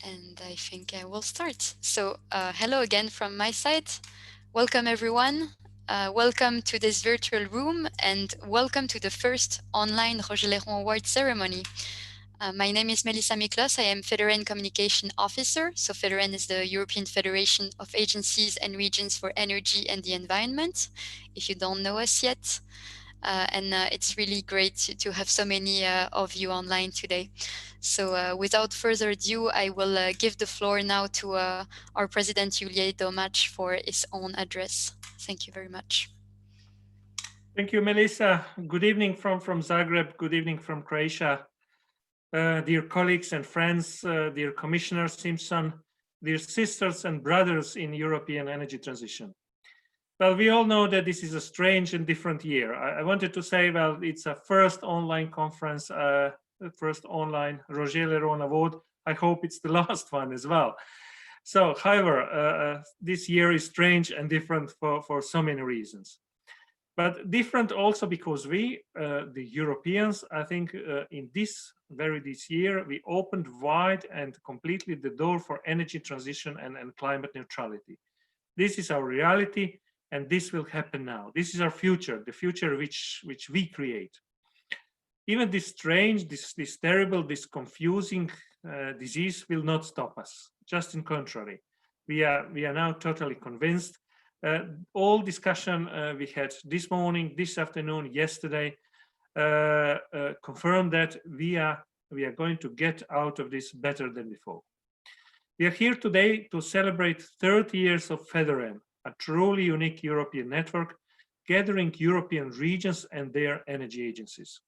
and I think I will start. So hello again from my side. Welcome everyone. Welcome to this virtual room and welcome to the first online Roger Léron Award ceremony. My name is Melissa Miklos. I am FEDARENE Communication Officer. So FEDARENE is the European Federation of Agencies and Regions for Energy and the Environment, if you don't know us yet. It's really great to have so many of you online today. So without further ado, I will give the floor now to our President Iuliei Domach for his own address. Thank you very much. Thank you, Melissa. Good evening from Zagreb. Good evening from Croatia. Dear colleagues and friends, dear Commissioner Simpson, dear sisters and brothers in European energy transition. Well, we all know that this is a strange and different year. I wanted to say, well, it's a first online conference, first online Roger Léron Award. I hope it's the last one as well. So, however, this year is strange and different for so many reasons. But different also because we, the Europeans, I think in this year, we opened wide and completely the door for energy transition and climate neutrality. This is our reality, and this will happen now. This is our future, the future which we create. Even this strange, this terrible, this confusing disease will not stop us. Just in contrary, we are now totally convinced. All discussion we had this morning, this afternoon, yesterday, confirmed that we are going to get out of this better than before. We are here today to celebrate 30 years of FEDARENE, a truly unique European network gathering European regions and their energy agencies.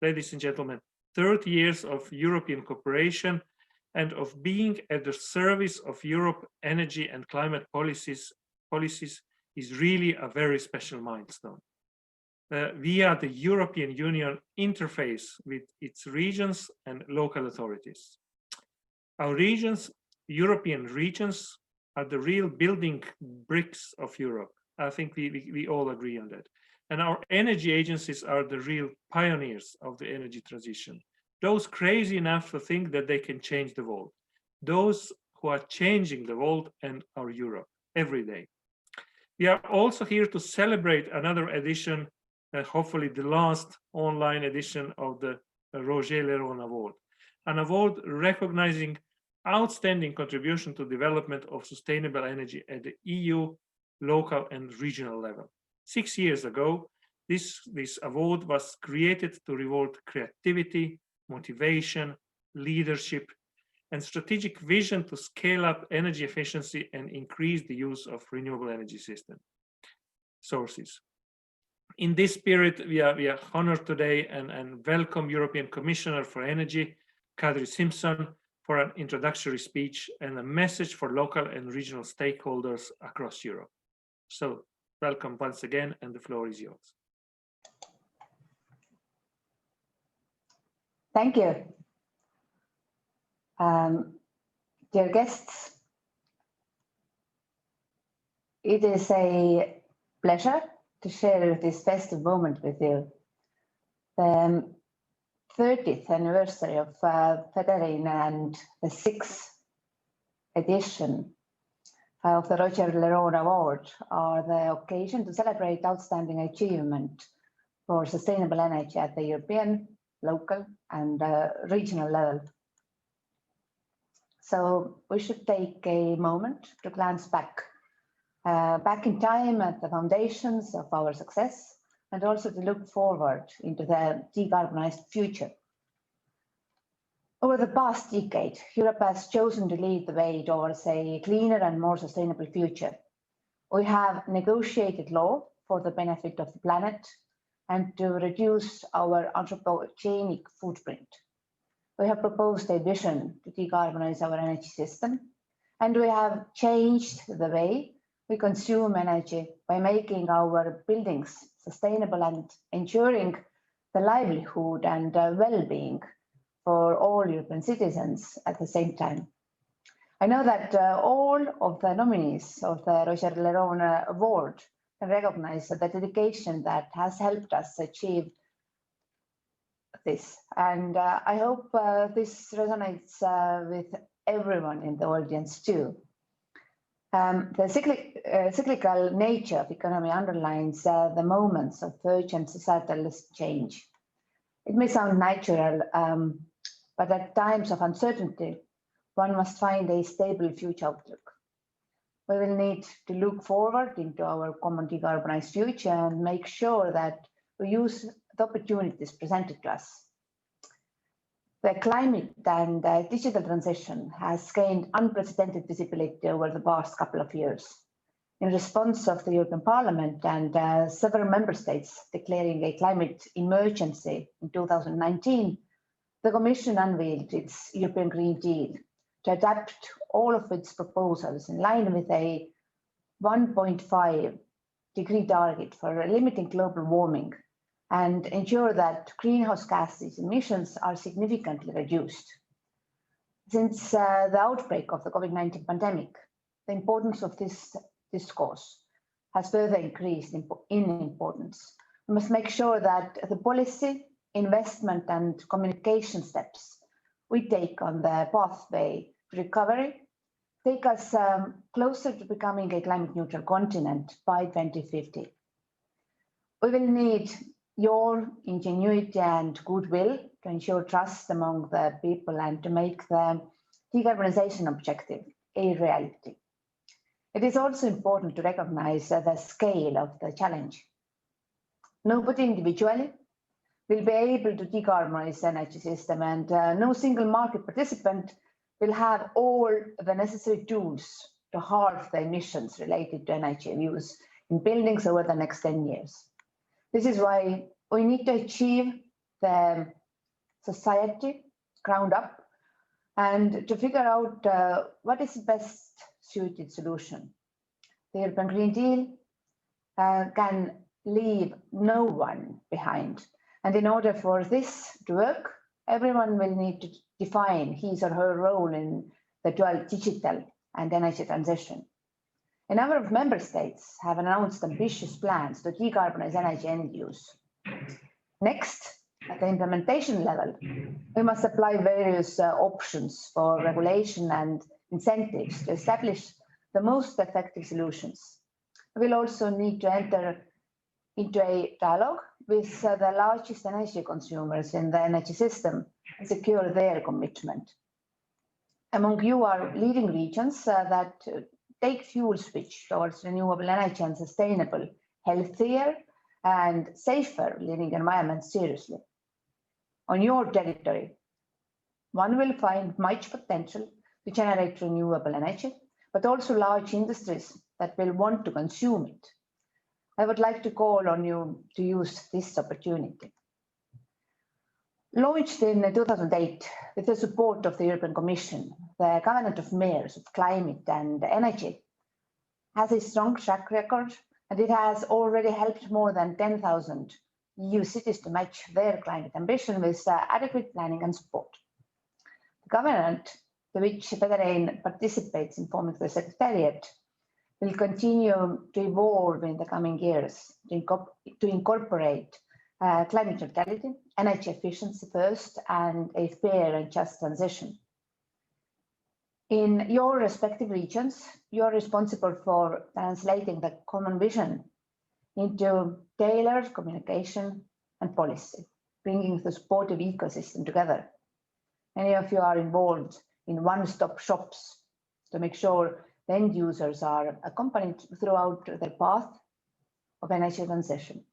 Ladies and gentlemen, 30 years of European cooperation and of being at the service of Europe energy and climate policies is really a very special milestone. We are the European Union interface with its regions and local authorities. Our regions, European regions, are the real building bricks of Europe. I think we all agree on that. And our energy agencies are the real pioneers of the energy transition. Those crazy enough to think that they can change the world. Those who are changing the world and our Europe every day. We are also here to celebrate another edition, hopefully the last online edition of the Roger Léron Award, an award recognizing outstanding contribution to development of sustainable energy at the EU, local and regional level. 6 years ago, this award was created to reward creativity, motivation, leadership, and strategic vision to scale up energy efficiency and increase the use of renewable energy sources. In this spirit, we are honored today and welcome European Commissioner for Energy, Kadri Simpson, for an introductory speech and a message for local and regional stakeholders across Europe. So welcome once again, and the floor is yours. Thank you. Dear guests, it is a pleasure to share this festive moment with you. The 30th anniversary of FEDARENE and the 6th edition of the Roger Léron Award are the occasion to celebrate outstanding achievement for sustainable energy at the European, local and regional level. So we should take a moment to glance back in time at the foundations of our success, and also to look forward into the decarbonized future. Over the past decade, Europe has chosen to lead the way towards a cleaner and more sustainable future. We have negotiated law for the benefit of the planet and to reduce our anthropogenic footprint. We have proposed a vision to decarbonize our energy system, and we have changed the way we consume energy by making our buildings sustainable and ensuring the livelihood and well-being for all European citizens at the same time. I know that all of the nominees of the Roger Léron Award can recognize the dedication that has helped us achieve this. And I hope this resonates with everyone in the audience too. The cyclical nature of economy underlines the moments of urgent societal change. It may sound natural, but at times of uncertainty, one must find a stable future outlook. We will need to look forward into our common decarbonized future and make sure that we use the opportunities presented to us. The climate and digital transition has gained unprecedented visibility over the past couple of years. In response of the European Parliament and several member states declaring a climate emergency in 2019, the Commission unveiled its European Green Deal to adapt all of its proposals in line with a 1.5-degree target for limiting global warming and ensure that greenhouse gases emissions are significantly reduced. Since the outbreak of the COVID-19 pandemic, the importance of this discourse has further increased in importance. We must make sure that the policy, investment and communication steps we take on the pathway to recovery take us closer to becoming a climate neutral continent by 2050. We will need your ingenuity and goodwill to ensure trust among the people and to make the decarbonization objective a reality. It is also important to recognize the scale of the challenge. Nobody individually will be able to decarbonize the energy system, and no single market participant will have all the necessary tools to halve the emissions related to energy use in buildings over the next 10 years. This is why we need to achieve the society ground up and to figure out what is the best suited solution. The European Green Deal can leave no one behind. And in order for this to work, everyone will need to define his or her role in the dual digital and energy transition. A number of member states have announced ambitious plans to decarbonize energy end use. Next, at the implementation level, we must apply various options for regulation and incentives to establish the most effective solutions. We will also need to enter into a dialogue with the largest energy consumers in the energy system and secure their commitment. Among you are leading regions that take fuel switch towards renewable energy and sustainable, healthier and safer living environment seriously. On your territory, one will find much potential to generate renewable energy, but also large industries that will want to consume it. I would like to call on you to use this opportunity. Launched in 2008 with the support of the European Commission, the Covenant of Mayors of Climate and Energy has a strong track record, and it has already helped more than 10,000 EU cities to match their climate ambition with adequate planning and support. The Covenant, to which FEDARENE participates in forming the Secretariat, will continue to evolve in the coming years to incorporate climate neutrality, energy efficiency first, and a fair and just transition. In your respective regions, you are responsible for translating the common vision into tailored communication and policy, bringing the supportive ecosystem together. Many of you are involved in one-stop shops to make sure the end users are accompanied throughout their path of energy transition.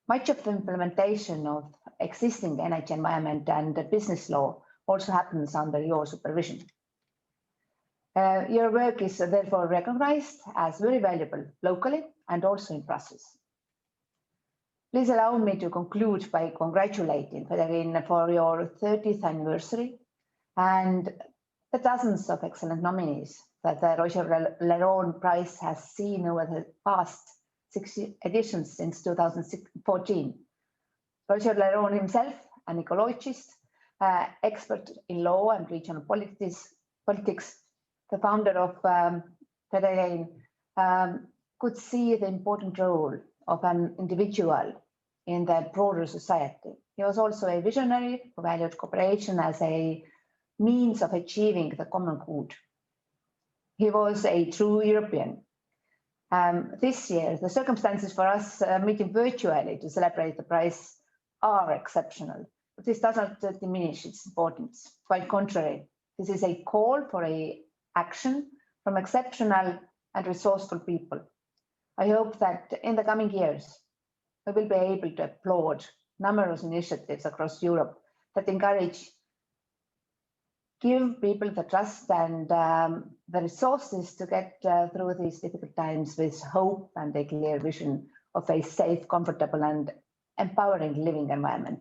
Much of the implementation of existing energy environment and business law also happens under your supervision. Your work is therefore recognized as very valuable locally and also in Brussels. Please allow me to conclude by congratulating FEDARENE for your 30th anniversary and the dozens of excellent nominees that the Roger Léron Prize has seen over the past 6 editions since 2014. Roger Léron himself, an ecologist, expert in law and regional politics, the founder of FEDARENE, could see the important role of an individual in the broader society. He was also a visionary who valued cooperation as a means of achieving the common good. He was a true European. This year, the circumstances for us meeting virtually to celebrate the prize are exceptional, but this does not diminish its importance. Quite contrary, this is a call for action from exceptional and resourceful people. I hope that in the coming years, we will be able to applaud numerous initiatives across Europe that encourage, give people the trust and the resources to get through these difficult times with hope and a clear vision of a safe, comfortable and empowering living environment.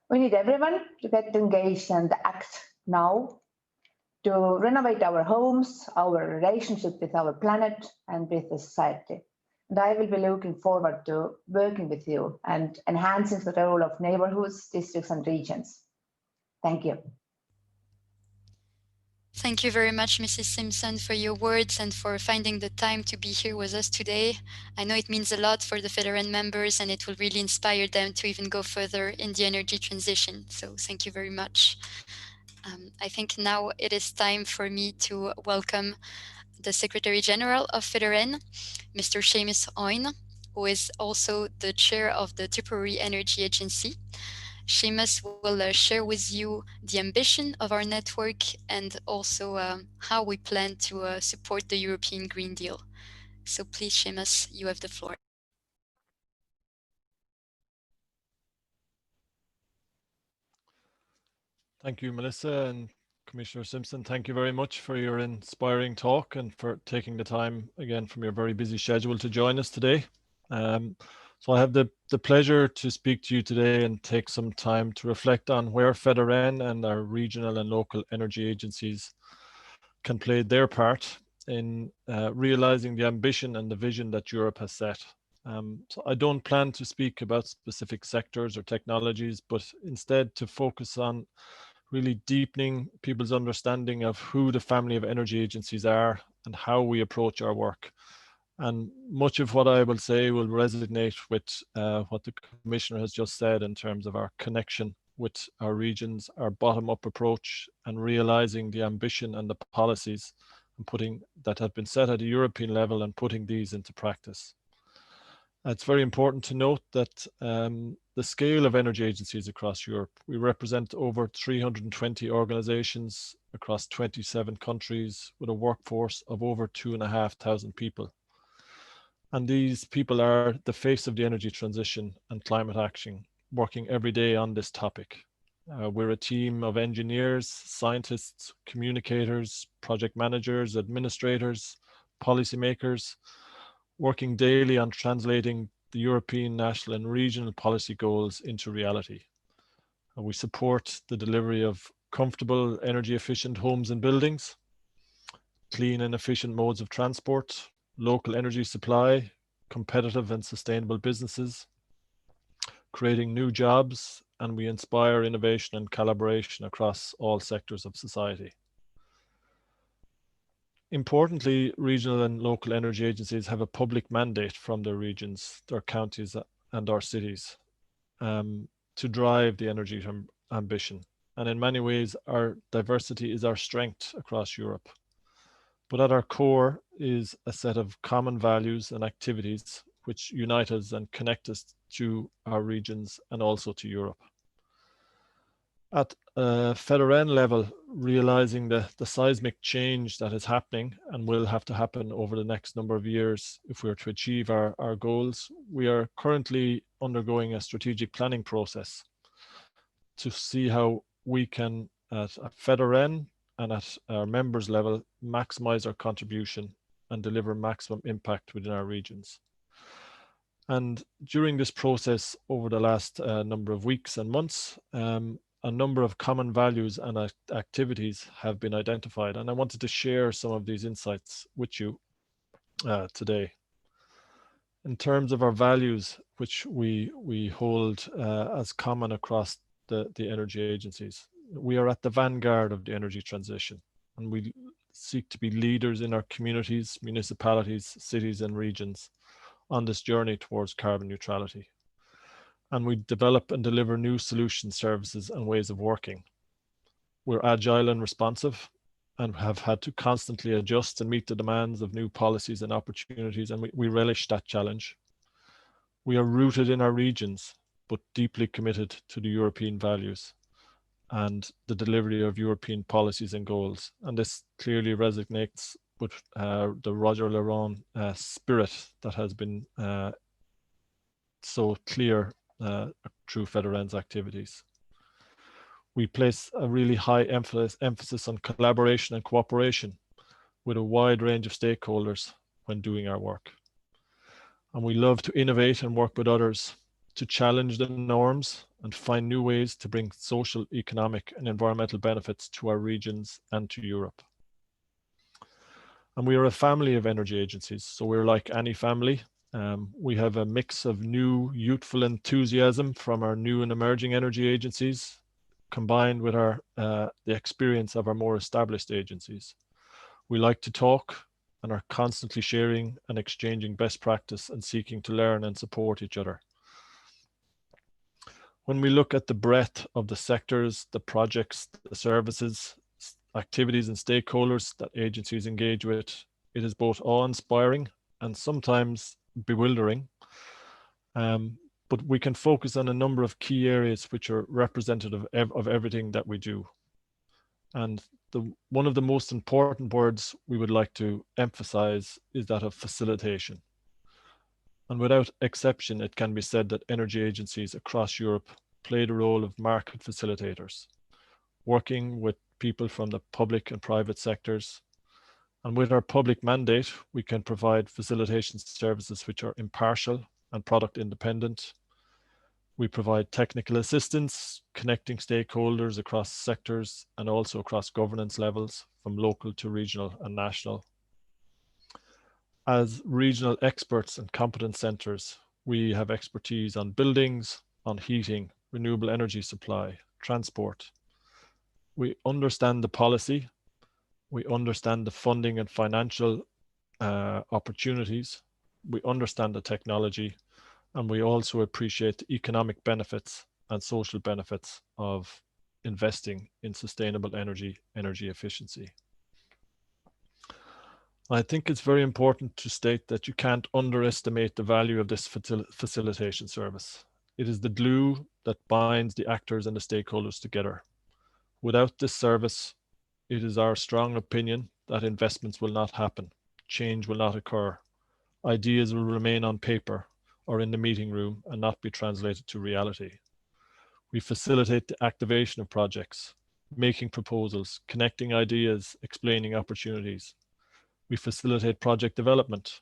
We need everyone to get engaged and act now to renovate our homes, our relationship with our planet and with the society. And I will be looking forward to working with you and enhancing the role of neighborhoods, districts and regions. Thank you. Thank you very much, Mrs. Simpson, for your words and for finding the time to be here with us today. I know it means a lot for the FEDARENE members and it will really inspire them to even go further in the energy transition. So thank you very much. I think now it is time for me to welcome the Secretary General of FEDARENE, Mr. Seamus Owen, who is also the chair of the Tipperary Energy Agency. Seamus will share with you the ambition of our network and also how we plan to support the European Green Deal. So please, Seamus, you have the floor. Thank you, Melissa, and Commissioner Simpson. Thank you very much for your inspiring talk and for taking the time again from your very busy schedule to join us today. So I have the pleasure to speak to you today and take some time to reflect on where FEDARENE and our regional and local energy agencies can play their part in realizing the ambition and the vision that Europe has set. So I don't plan to speak about specific sectors or technologies, but instead to focus on really deepening people's understanding of who the family of energy agencies are and how we approach our work. And much of what I will say will resonate with what the Commissioner has just said in terms of our connection with our regions, our bottom-up approach, and realizing the ambition and the policies and that have been set at a European level and putting these into practice. It's very important to note that the scale of energy agencies across Europe, we represent over 320 organizations across 27 countries with a workforce of over 2,500 people. And these people are the face of the energy transition and climate action, working every day on this topic. We're a team of engineers, scientists, communicators, project managers, administrators, policymakers, working daily on translating the European, national and regional policy goals into reality. We support the delivery of comfortable, energy efficient homes and buildings, clean and efficient modes of transport, local energy supply, competitive and sustainable businesses, creating new jobs, and we inspire innovation and collaboration across all sectors of society. Importantly, regional and local energy agencies have a public mandate from their regions, their counties and our cities to drive the energy ambition. And in many ways, our diversity is our strength across Europe. But at our core is a set of common values and activities which unite us and connect us to our regions and also to Europe. At a FEDARENE level, realizing the seismic change that is happening and will have to happen over the next number of years if we are to achieve our goals, we are currently undergoing a strategic planning process to see how we can, at a FEDARENE and at our members level, maximize our contribution and deliver maximum impact within our regions. And during this process over the last number of weeks and months, a number of common values and activities have been identified. And I wanted to share some of these insights with you today. In terms of our values, which we hold as common across the energy agencies, we are at the vanguard of the energy transition, and we seek to be leaders in our communities, municipalities, cities and regions on this journey towards carbon neutrality. And we develop and deliver new solution services and ways of working. We're agile and responsive and have had to constantly adjust and meet the demands of new policies and opportunities, and we relish that challenge. We are rooted in our regions, but deeply committed to the European values and the delivery of European policies and goals. And this clearly resonates with the Roger Léron spirit that has been so clear through FEDARENE's activities. We place a really high emphasis on collaboration and cooperation with a wide range of stakeholders when doing our work. And we love to innovate and work with others to challenge the norms and find new ways to bring social, economic, and environmental benefits to our regions and to Europe. And we are a family of energy agencies, so we're like any family. We have a mix of new, youthful enthusiasm from our new and emerging energy agencies, combined with the experience of our more established agencies. We like to talk and are constantly sharing and exchanging best practice and seeking to learn and support each other. When we look at the breadth of the sectors, the projects, the services, activities and stakeholders that agencies engage with, it is both awe-inspiring and sometimes bewildering. But we can focus on a number of key areas which are representative of everything that we do. And one of the most important words we would like to emphasize is that of facilitation. And without exception, it can be said that energy agencies across Europe play the role of market facilitators, working with people from the public and private sectors. And with our public mandate, we can provide facilitation services which are impartial and product independent. We provide technical assistance, connecting stakeholders across sectors and also across governance levels, from local to regional and national. As regional experts and competence centres, we have expertise on buildings, on heating, renewable energy supply, transport. We understand the policy, we understand the funding and financial opportunities, we understand the technology, and we also appreciate the economic benefits and social benefits of investing in sustainable energy efficiency. I think it's very important to state that you can't underestimate the value of this facilitation service. It is the glue that binds the actors and the stakeholders together. Without this service, it is our strong opinion that investments will not happen, change will not occur, ideas will remain on paper or in the meeting room and not be translated to reality. We facilitate the activation of projects, making proposals, connecting ideas, explaining opportunities. We facilitate project development.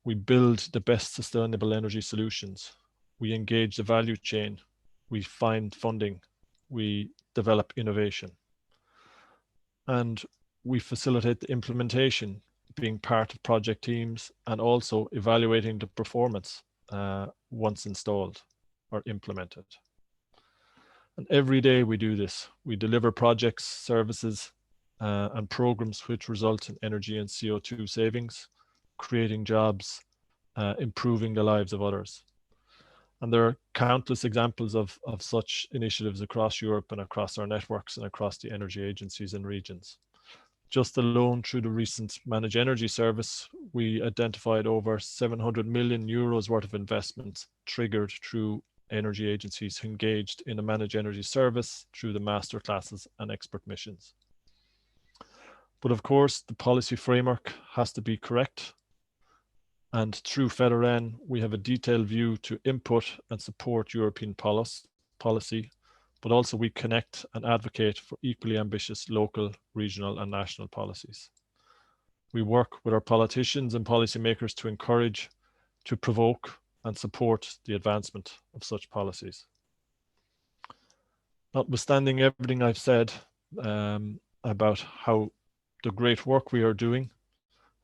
We build the best sustainable energy solutions. We engage the value chain. We find funding. We develop innovation. And we facilitate the implementation, being part of project teams and also evaluating the performance once installed or implemented. And every day we do this. We deliver projects, services, and programs which result in energy and CO2 savings, creating jobs, improving the lives of others. And there are countless examples of such initiatives across Europe and across our networks and across the energy agencies and regions. Just alone through the recent Managed Energy Service, we identified over 700 million euros worth of investments triggered through energy agencies engaged in a Managed Energy Service through the master classes and expert missions. But of course, the policy framework has to be correct. And through FEDARENE, we have a detailed view to input and support European policy, but also we connect and advocate for equally ambitious local, regional and national policies. We work with our politicians and policymakers to encourage, to provoke and support the advancement of such policies. Notwithstanding everything I've said about how the great work we are doing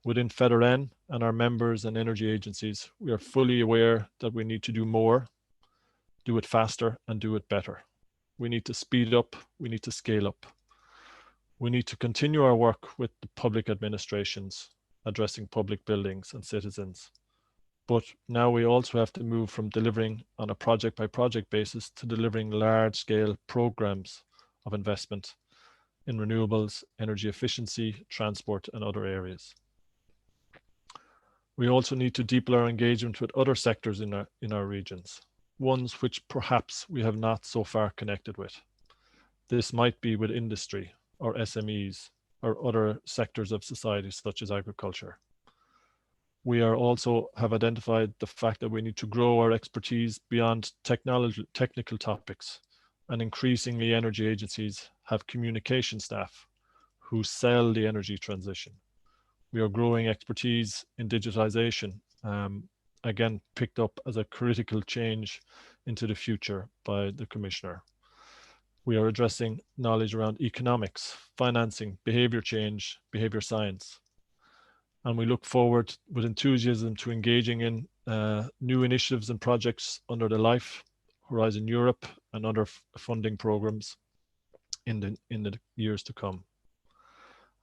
within FEDARENE and our members and energy agencies, we are fully aware that we need to do more, do it faster and do it better. We need to speed up, we need to scale up. We need to continue our work with the public administrations, addressing public buildings and citizens. But now we also have to move from delivering on a project by project basis to delivering large scale programs of investment in renewables, energy efficiency, transport, and other areas. We also need to deepen our engagement with other sectors in our regions, ones which perhaps we have not so far connected with. This might be with industry or SMEs or other sectors of society such as agriculture. We also have identified the fact that we need to grow our expertise beyond technical topics, and increasingly energy agencies have communication staff who sell the energy transition. We are growing expertise in digitization, again picked up as a critical change into the future by the Commissioner. We are addressing knowledge around economics, financing, behavior change, behavior science. And we look forward with enthusiasm to engaging in new initiatives and projects under the Life Horizon Europe and other funding programs in the years to come.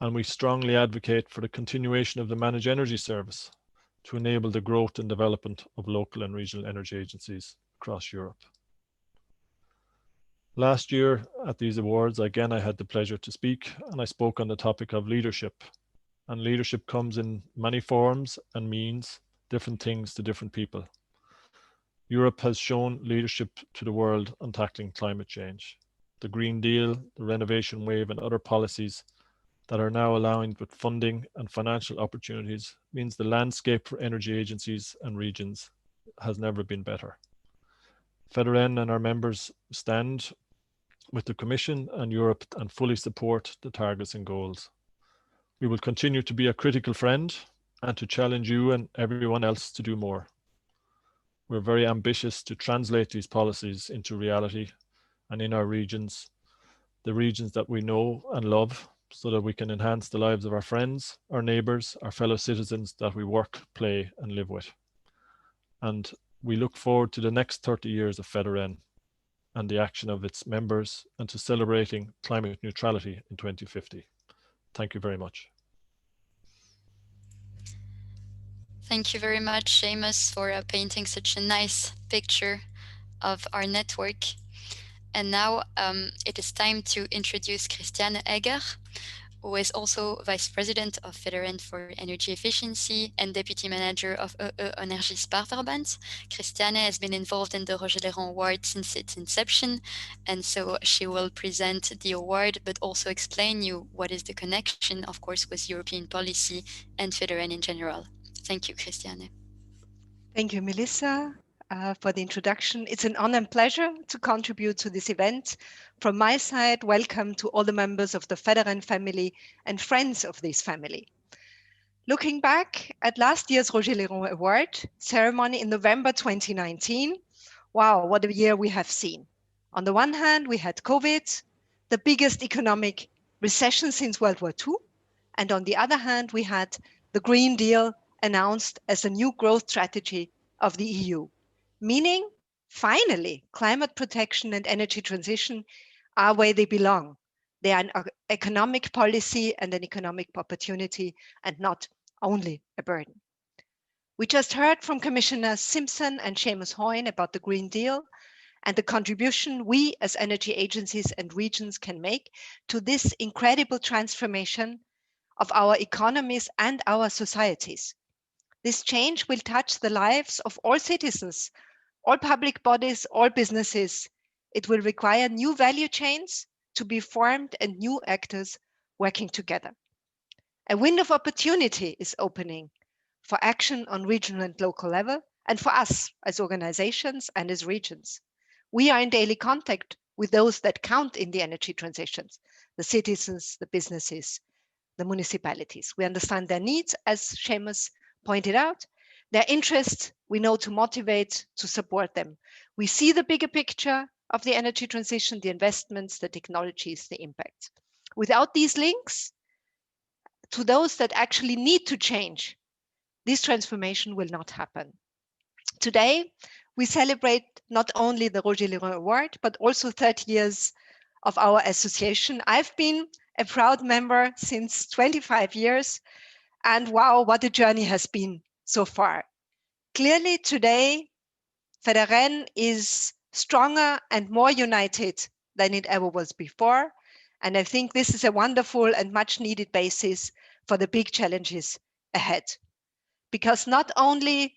And we strongly advocate for the continuation of the Managed Energy Service to enable the growth and development of local and regional energy agencies across Europe. Last year at these awards, again, I had the pleasure to speak, and I spoke on the topic of leadership. And leadership comes in many forms and means different things to different people. Europe has shown leadership to the world on tackling climate change. The Green Deal, the renovation wave, and other policies that are now allowing with funding and financial opportunities means the landscape for energy agencies and regions has never been better. FEDARENE and our members stand with the Commission and Europe and fully support the targets and goals. We will continue to be a critical friend and to challenge you and everyone else to do more. We're very ambitious to translate these policies into reality and in our regions, the regions that we know and love, so that we can enhance the lives of our friends, our neighbours, our fellow citizens that we work, play and live with. And we look forward to the next 30 years of FEDARENE and the action of its members and to celebrating climate neutrality in 2050. Thank you very much. Thank you very much, Seamus, for painting such a nice picture of our network. And now it is time to introduce Christiane Egger, who is also Vice President of FEDARENE for Energy Efficiency and Deputy Manager of Energiesparverband. Christiane has been involved in the Roger Léron Award since its inception, and so she will present the award, but also explain you what is the connection, of course, with European policy and FEDARENE in general. Thank you, Christiane. Thank you, Melissa, for the introduction. It's an honor and pleasure to contribute to this event. From my side, welcome to all the members of the FEDARENE family and friends of this family. Looking back at last year's Roger Léron Award ceremony in November 2019, wow, what a year we have seen. On the one hand, we had COVID, the biggest economic recession since World War II. And on the other hand, we had the Green Deal announced as a new growth strategy of the EU, meaning finally climate protection and energy transition are where they belong. They are an economic policy and an economic opportunity and not only a burden. We just heard from Commissioner Simpson and Seamus Hoyne about the Green Deal and the contribution we as energy agencies and regions can make to this incredible transformation of our economies and our societies. This change will touch the lives of all citizens, all public bodies, all businesses. It will require new value chains to be formed and new actors working together. A window of opportunity is opening for action on regional and local level and for us as organizations and as regions. We are in daily contact with those that count in the energy transitions, the citizens, the businesses, the municipalities. We understand their needs, as Seamus pointed out, their interests, we know to motivate, to support them. We see the bigger picture of the energy transition, the investments, the technologies, the impacts. Without these links to those that actually need to change, this transformation will not happen. Today, we celebrate not only the Roger Léron Award, but also 30 years of our association. I've been a proud member since 25 years. And wow, what a journey has been so far. Clearly today, FEDARENE is stronger and more united than it ever was before. And I think this is a wonderful and much needed basis for the big challenges ahead. Because not only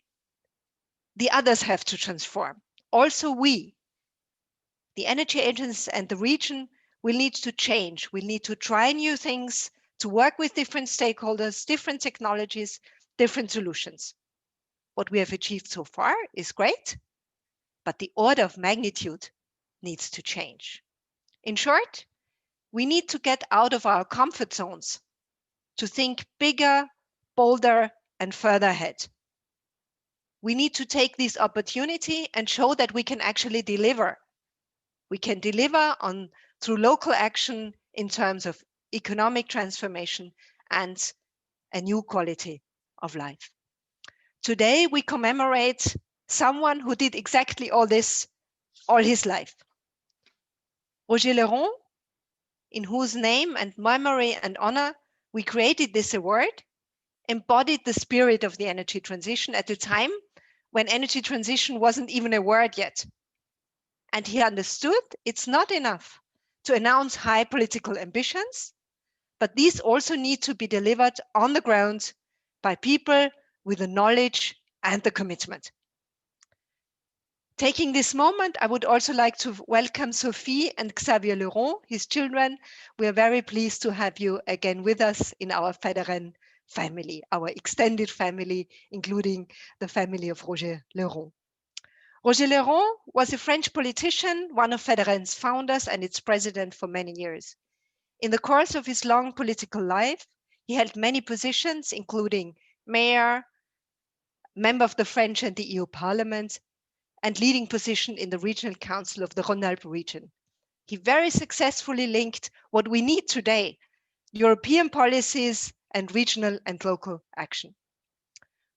the others have to transform, also we, the energy agencies and the region, will need to change. We need to try new things, to work with different stakeholders, different technologies, different solutions. What we have achieved so far is great, but the order of magnitude needs to change. In short, we need to get out of our comfort zones to think bigger, bolder, and further ahead. We need to take this opportunity and show that we can actually deliver. We can deliver through local action in terms of economic transformation and a new quality of life. Today, we commemorate someone who did exactly all this all his life. Roger Léron, in whose name and memory and honor we created this award, embodied the spirit of the energy transition at a time when energy transition wasn't even a word yet. And he understood it's not enough to announce high political ambitions, but these also need to be delivered on the ground by people with the knowledge and the commitment. Taking this moment, I would also like to welcome Sophie and Xavier Leron, his children. We are very pleased to have you again with us in our FEDARENE family, our extended family, including the family of Roger Léron. Roger Léron was a French politician, one of FEDARENE's founders and its president for many years. In the course of his long political life, he held many positions, including mayor, member of the French and the EU Parliament, and leading position in the Regional Council of the Rhône-Alpes region. He very successfully linked what we need today, European policies and regional and local action.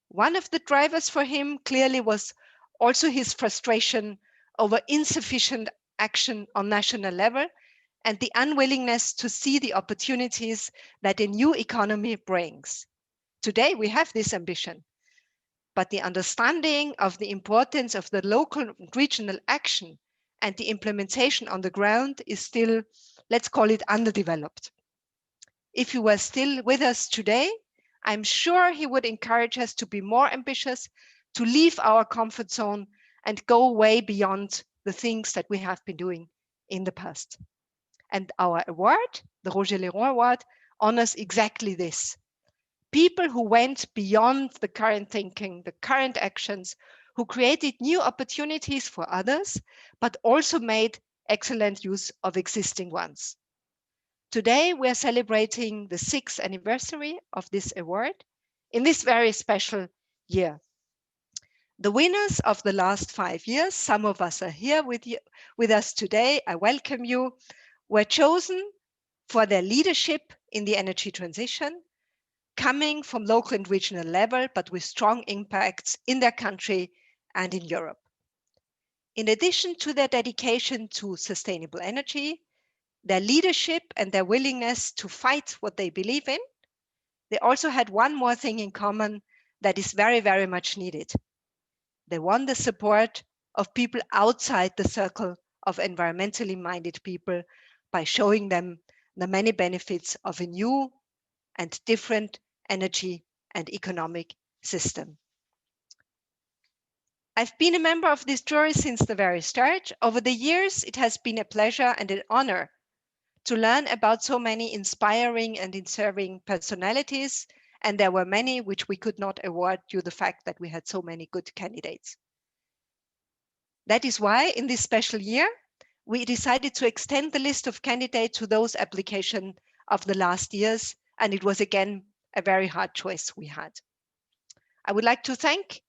One of the drivers for him clearly was also his frustration over insufficient action on national level and the unwillingness to see the opportunities that a new economy brings. Today, we have this ambition, but the understanding of the importance of the local and regional action and the implementation on the ground is still, let's call it, underdeveloped. If he were still with us today, I'm sure he would encourage us to be more ambitious, to leave our comfort zone and go way beyond the things that we have been doing in the past. And our award, the Roger Léron Award, honors exactly this. People who went beyond the current thinking, the current actions, who created new opportunities for others, but also made excellent use of existing ones. Today, we are celebrating the 6th anniversary of this award in this very special year. The winners of the last 5 years, some of us are here with us today, I welcome you, were chosen for their leadership in the energy transition, coming from local and regional level, but with strong impacts in their country and in Europe. In addition to their dedication to sustainable energy, their leadership and their willingness to fight what they believe in, they also had one more thing in common that is very, very much needed. They won the support of people outside the circle of environmentally minded people by showing them the many benefits of a new and different energy and economic system. I've been a member of this jury since the very start. Over the years, it has been a pleasure and an honor to learn about so many inspiring and inspiring personalities, and there were many which we could not award due to the fact that we had so many good candidates. That is why in this special year, we decided to extend the list of candidates to those applications of the last years, and it was again a very hard choice we had. I would like to thank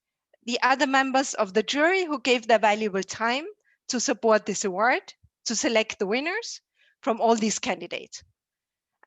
the other members of the jury who gave their valuable time to support this award, to select the winners from all these candidates.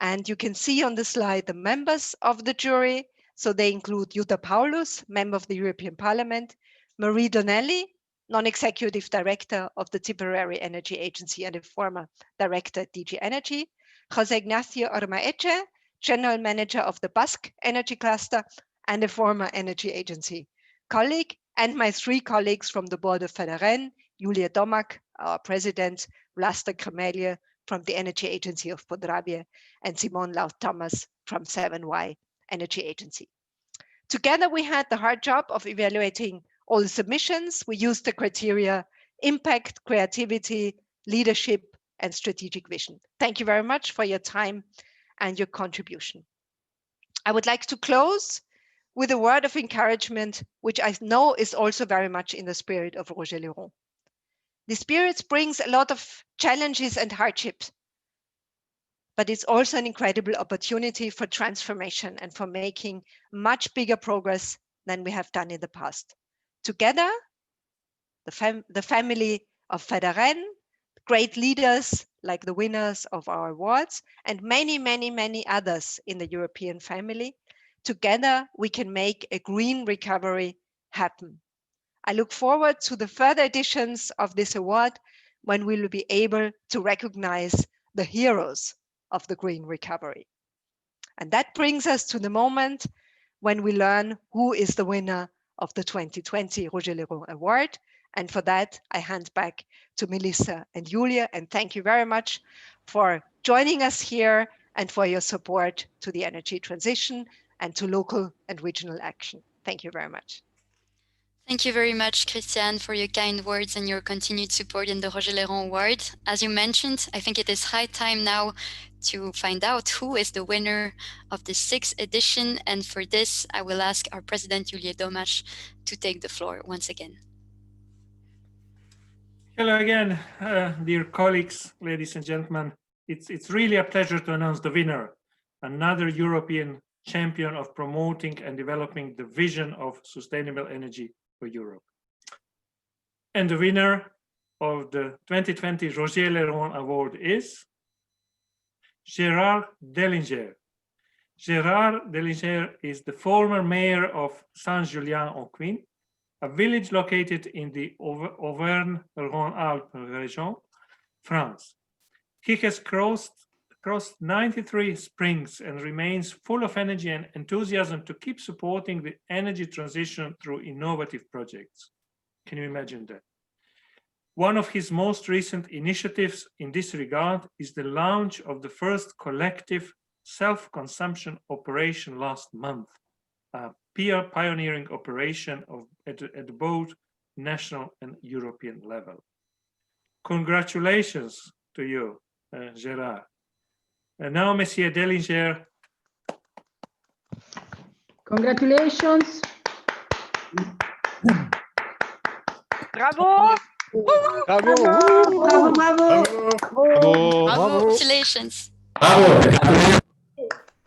And you can see on the slide the members of the jury. So they include Jutta Paulus, member of the European Parliament, Marie Donnelly, non-executive director of the Tipperary Energy Agency and a former director at DG Energy, José Ignacio Ormaeche, general manager of the Basque Energy Cluster and a former energy agency colleague, and my 3 colleagues from the board of FEDARENE, Julia Domak, our president, Vlasta Kremelje from the Energy Agency of Podrabie, and Simone Laut-Thomas from 7Y Energy Agency. Together, we had the hard job of evaluating all the submissions. We used the criteria impact, creativity, leadership, and strategic vision. Thank you very much for your time and your contribution. I would like to close with a word of encouragement, which I know is also very much in the spirit of Roger Léron. The spirit brings a lot of challenges and hardships, but it's also an incredible opportunity for transformation and for making much bigger progress than we have done in the past. Together, the family of FEDARENE, great leaders like the winners of our awards, and many, many, many others in the European family, together we can make a green recovery happen. I look forward to the further editions of this award when we will be able to recognize the heroes of the green recovery. And that brings us to the moment when we learn who is the winner of the 2020 Roger Léron Award. And for that, I hand back to Melissa and Julia. And thank you very much for joining us here and for your support to the energy transition and to local and regional action. Thank you very much. Thank you very much, Christiane, for your kind words and your continued support in the Roger Léron Award. As you mentioned, I think it is high time now to find out who is the winner of the 6th edition. And for this, I will ask our president, Julia Domash, to take the floor once again. Hello again, dear colleagues, ladies and gentlemen. It's really a pleasure to announce the winner, another European champion of promoting and developing the vision of sustainable energy for Europe. And the winner of the 2020 Roger Léron Award is Gérard Dellinger. Gérard Dellinger is the former mayor of Saint-Julien-en-Quin, a village located in the Auvergne-Rhône-Alpes region, France. He has crossed 93 springs and remains full of energy and enthusiasm to keep supporting the energy transition through innovative projects. Can you imagine that? One of his most recent initiatives in this regard is the launch of the first collective self-consumption operation last month, a pioneering operation at both national and European level. Congratulations to you, Gérard. And now, Monsieur Dellinger. Congratulations. Bravo! Bravo, bravo, bravo. Congratulations.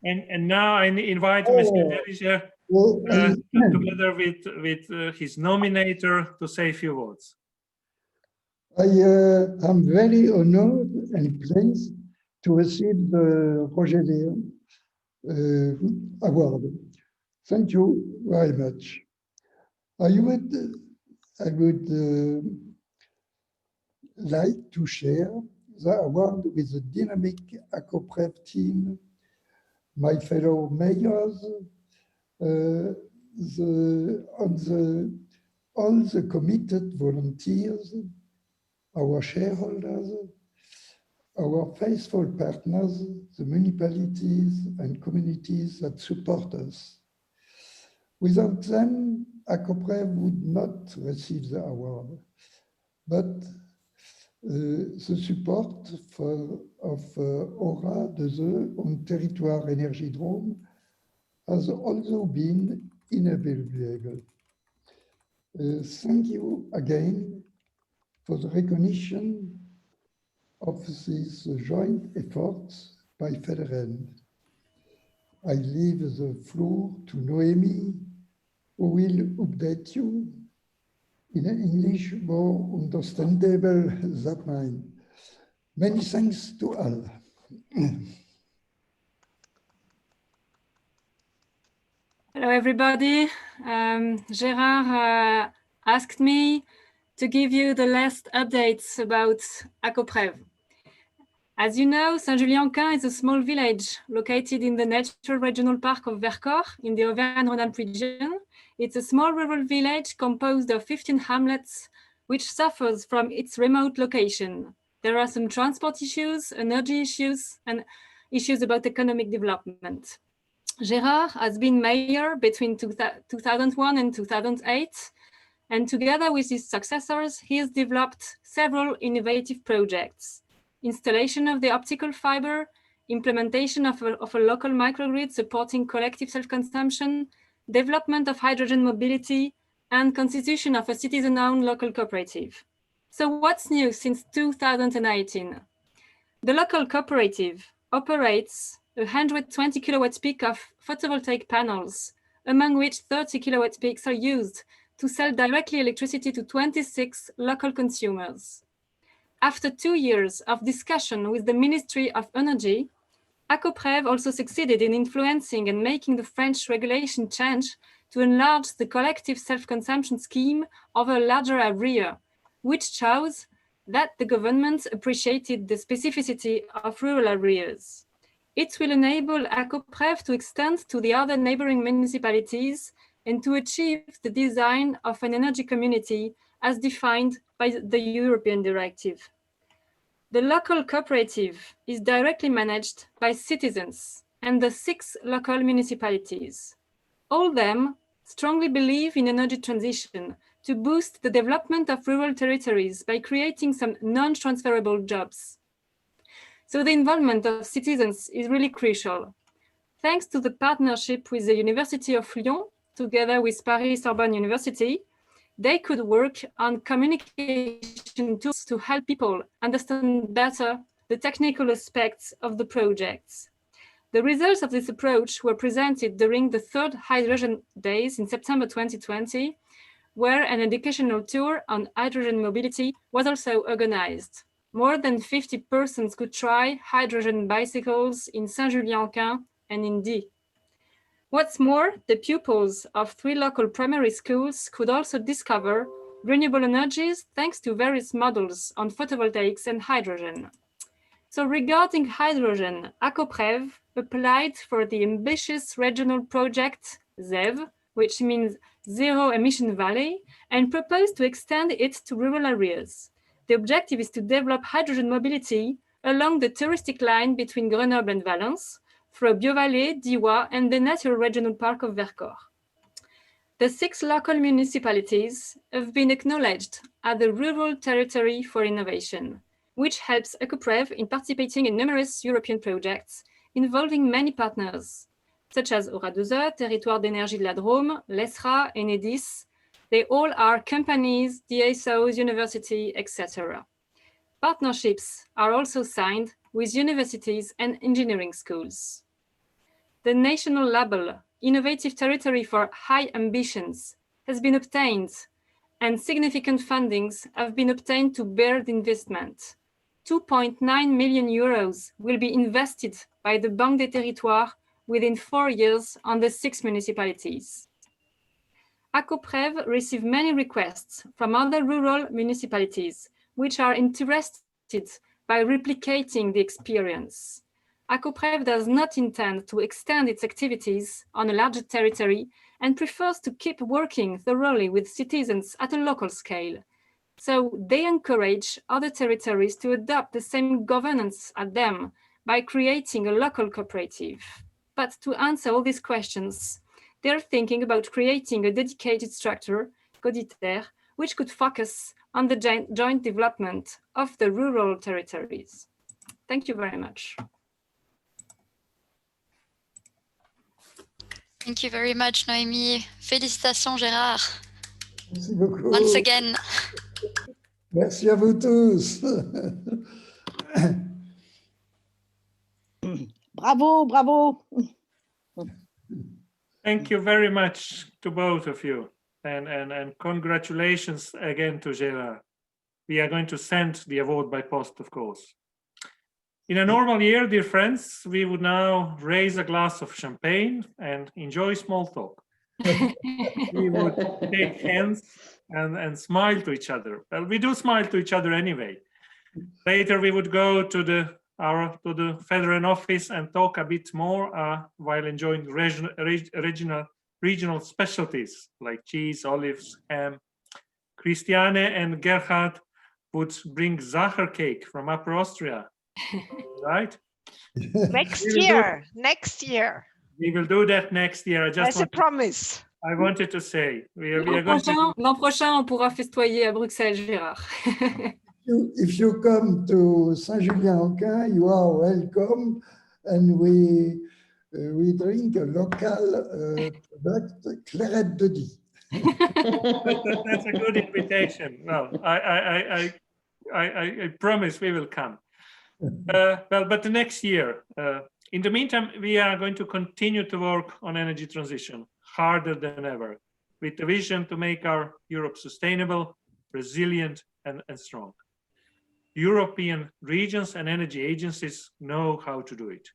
And now I invite Monsieur Dellinger together with his nominator to say a few words. I am very honored and pleased to receive the Roger Léron Award. Thank you very much. I would like to share the award with the dynamic ACOPREV team, my fellow mayors, all the committed volunteers, our shareholders, our faithful partners, the municipalities and communities that support us. Without them, ACOPREV would not receive the award, but the support of Aura de Zeu on Territoire Energy Drone has also been invaluable. Thank you again for the recognition of these joint efforts by FEDARENE. I leave the floor to Noémie, who will update you in English more understandable than mine. Many thanks to all. Hello, everybody. Gérard asked me to give you the last updates about ACOPREV. As you know, Saint-Julien-en-Quin is a small village located in the Natural Regional Park of Vercors in the Auvergne-Rhône-Alpes region. It's a small rural village composed of 15 hamlets, which suffers from its remote location. There are some transport issues, energy issues, and issues about economic development. Gérard has been mayor between 2001 and 2008, and together with his successors, he has developed several innovative projects: installation of the optical fiber, implementation of a local microgrid supporting collective self-consumption, development of hydrogen mobility, and constitution of a citizen-owned local cooperative. So what's new since 2018? The local cooperative operates 120 kilowatts peak of photovoltaic panels, among which 30 kilowatts peaks are used to sell directly electricity to 26 local consumers. After 2 years of discussion with the Ministry of Energy, ACOPREV also succeeded in influencing and making the French regulation change to enlarge the collective self-consumption scheme over a larger area, which shows that the government appreciated the specificity of rural areas. It will enable ACOPREV to extend to the other neighboring municipalities and to achieve the design of an energy community as defined by the European directive. The local cooperative is directly managed by citizens and the 6 local municipalities. All of them strongly believe in energy transition to boost the development of rural territories by creating some non-transferable jobs. So the involvement of citizens is really crucial. Thanks to the partnership with the University of Lyon, together with Paris Sorbonne University, they could work on communication tools to help people understand better the technical aspects of the projects. The results of this approach were presented during the 3rd Hydrogen Days in September 2020, where an educational tour on hydrogen mobility was also organized. More than 50 persons could try hydrogen bicycles in Saint-Julien-en-Quin and in Die. What's more, the pupils of 3 local primary schools could also discover renewable energies thanks to various models on photovoltaics and hydrogen. So regarding hydrogen, ACOPREV applied for the ambitious regional project ZEV, which means Zero Emission Valley, and proposed to extend it to rural areas. The objective is to develop hydrogen mobility along the touristic line between Grenoble and Valence, through Biovallée, Diwa, and the Natural Regional Park of Vercors. The 6 local municipalities have been acknowledged as the Rural Territory for Innovation, which helps ACOPREV in participating in numerous European projects involving many partners, such as Aura2E, Territoire d'énergie de la Drôme, l'ESRA, Enedis. They all are companies, DSOs, university, etc. Partnerships are also signed with universities and engineering schools. The national label, Innovative Territory for High Ambitions, has been obtained, and significant fundings have been obtained to bear the investment. 2.9 million euros will be invested by the Banque des Territoires within 4 years on the 6 municipalities. ACOPREV received many requests from other rural municipalities, which are interested by replicating the experience. ACOPREV does not intend to extend its activities on a larger territory and prefers to keep working thoroughly with citizens at a local scale. So they encourage other territories to adopt the same governance as them by creating a local cooperative. But to answer all these questions, they're thinking about creating a dedicated structure, Coditaire, which could focus on the joint development of the rural territories. Thank you very much. Thank you very much, Noémie. Félicitations, Gérard. Merci beaucoup. Once again. Merci à vous tous. Bravo, bravo. Thank you very much to both of you. And congratulations again to Gérard. We are going to send the award by post, of course. In a normal year, dear friends, we would now raise a glass of champagne and enjoy small talk. We would take hands and smile to each other. Well, we do smile to each other anyway. Later, we would go to the FEDARENE office and talk a bit more while enjoying regional specialties like cheese, olives, ham. Christiane and Gerhard would bring Sacher cake from Upper Austria, right? Next year. Next year. We will do that next year. As a promise. I wanted to say. L'an prochain, on pourra festoyer à Bruxelles, Gérard. If you come to Saint-Julien-en-Quin, you are welcome, and we drink a local product, Clairette de Die. That's a good invitation. Well, I promise we will come. But the next year. In the meantime, we are going to continue to work on energy transition harder than ever, with the vision to make our Europe sustainable, resilient, and strong. European regions and energy agencies know how to do it.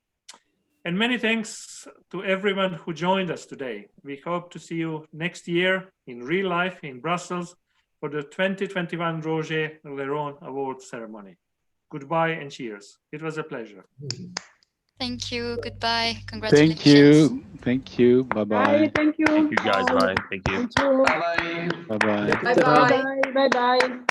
And many thanks to everyone who joined us today. We hope to see you next year in real life in Brussels for the 2021 Roger Léron Award ceremony. Goodbye and cheers. It was a pleasure. Thank you. Goodbye. Congratulations. Thank you. Thank you. Bye-bye. Thank you. Thank you guys. Bye. Thank you. Thank you. Bye-bye. Bye-bye. Bye-bye.